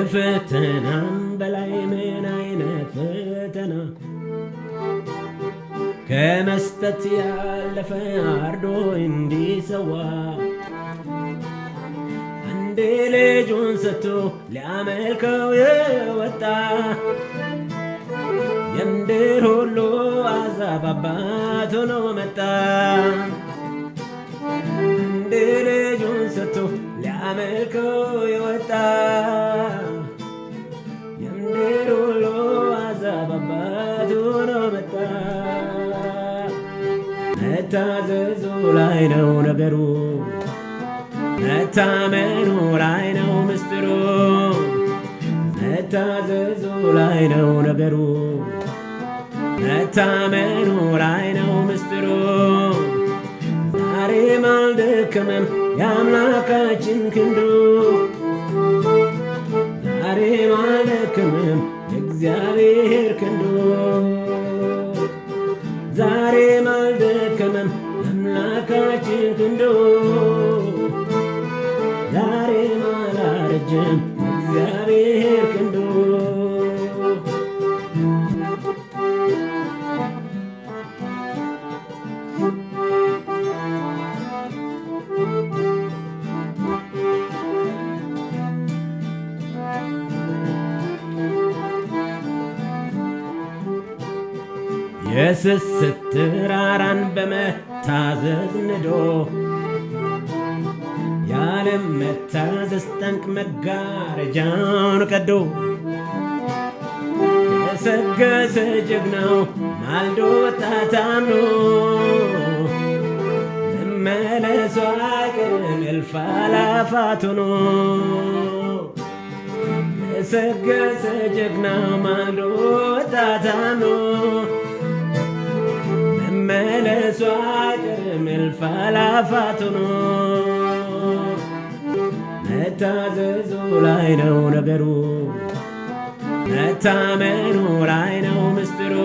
ከፈተናም በላይ ምን አይነት ፈተና ከመስጠት ያለፈ አርዶ እንዲሰዋ አንድ ልጁን ሰጥቶ ሊያመልከው የወጣ የምድር ሁሉ አሕዛብ አባት ሆኖ መጣ። አንድ ልጁን ሰጥቶ ሊያመልከው የወጣ የምድር ሁሉ አሕዛብ አባት ሆኖ መጣ። መታዘዙ ላይ ነው ነገሩ፣ መታመኑ ላይ ነው ምስጢሩ። መታዘዙ ላይ ነው ነገሩ፣ መታመኑ ላይ ነው ምስጢሩ። ዛሬም አልደከመም የአምላካችን ክንዱ፣ ዛሬም አልደከመም የእግዚአብሔር ክንዱ። ዛሬም አልደከመም የአምላካችን ክንዱ፣ ዛሬም አላረጀም የእግዚአብሔር ክንዱ። የስስት ተራራን በመታዘዝ ንዶ ያለም መታዘዝ ጠንቅ መጋረጃውን ቀዶ የሰገሰ ጀግናው ማልዶ ወጣት አምኖ መመለሱ አይቀርም እልፍ አእላፋት ሆኖ። የሰገሰ ጀግናው ማልዶ ወጣት አምኖ መመለሱ አይቀርም እልፍ አእላፋት ሆኖ። መታዘዙ ላይ ነው ነገሩ፣ መታመኑ ላይ ነው ምስጢሩ።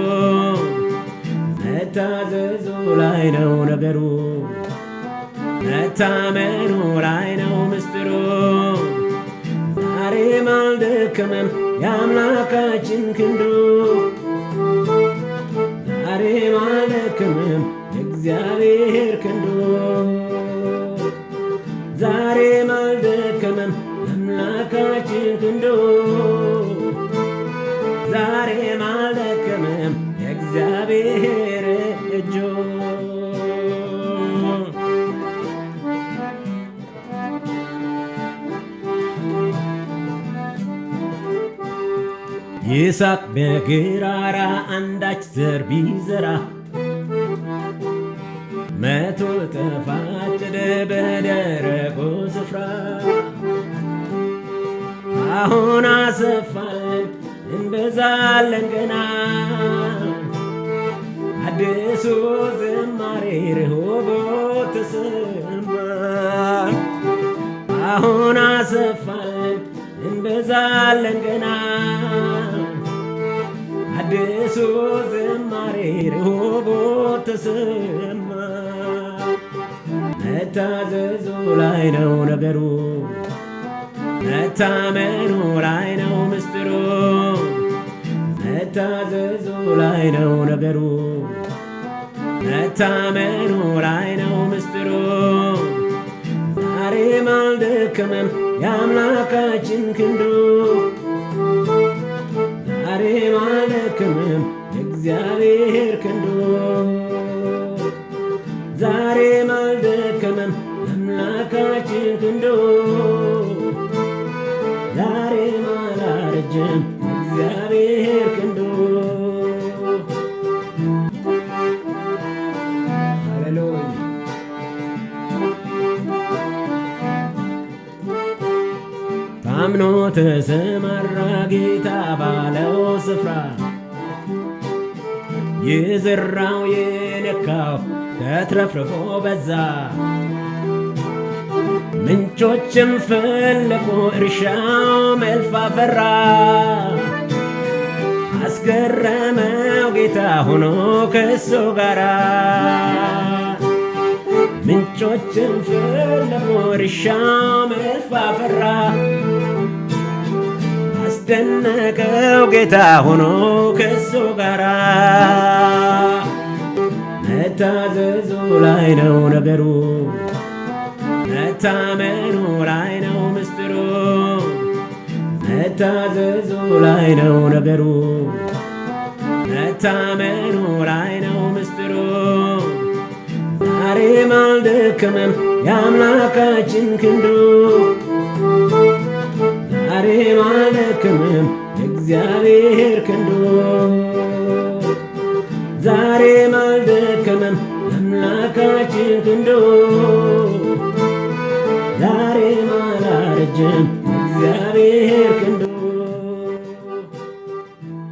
መታዘዙ ላይ ነው ነገሩ፣ መታመኑ ላይ ነው ምስጢሩ። ዛሬም አልደከመም የአምላካችን ክንዱ፣ ዛሬም አልደከመም የእግዚአብሔር ክንዱ። ዛሬም አልደከመም የአምላካችን ክንዱ፣ ዛሬም አልደከመም የእግዚአብሔር እጁ። ይስሐቅ በጌራራ አንዳች ዘር ቢዘራ 100 እጥፍ አጨደ በደረቁ ስፍራ። አሁን አሰፋለን እንበዛለን ገና አዲሱ ዝማሬ ርሆቦት ተሰማ። አሁን አሰፋለን እንበዛለን ገና አዲሱ ዝማሬ ርሆቦት ተሰማ። መታዘዙ ላይ ነው ነገሩ፣ መታመኑ ላይ ነው ምስጢሩ። መታዘዙ ላይ ነው ነገሩ፣ መታመኑ ላይ ነው ምስጢሩ። ዛሬም አልደከመም የአምላካችን ክንዱ፣ ዛሬም አልደከመም የእግዚአብሔር ክንዱ። ዛሬም አልደከመም የአምላካችን ክንዱ፣ ዛሬም አላረጀም የእግዚአብሔር ክንዱ። ሃሌሉያ። ታምኖ ተሰማራ ጌታ ባለው ስፍራ የዘራው የነካው ተትረፍርፎ በዛ። ምንጮችም ፈለቁ እርሻው መልፍ አፈራ። አስገረመው ጌታ ሆኖ ከሱ ጋራ። ምንጮችም ፈለቁ እርሻው መልፍ አፈራ። ያስደነቀው ጌታ ሆኖ ከሱ ጋራ መታዘዙ ላይ ነው ነገሩ፣ መታመኑ ላይ ነው ምስጢሩ፣ መታዘዙ ላይ ነው ነገሩ፣ መታመኑ ላይ ነው ምስጢሩ። ዛሬም አልደከመም የአምላካችን ክንዱ፣ ዛሬም አልደከመም የእግዚአብሔር ክንዱ፣ ዛሬም አልደከመም የአምላካችን ክንዱ፣ ዛሬም አላረጀም የእግዚአብሔር ክንዱ።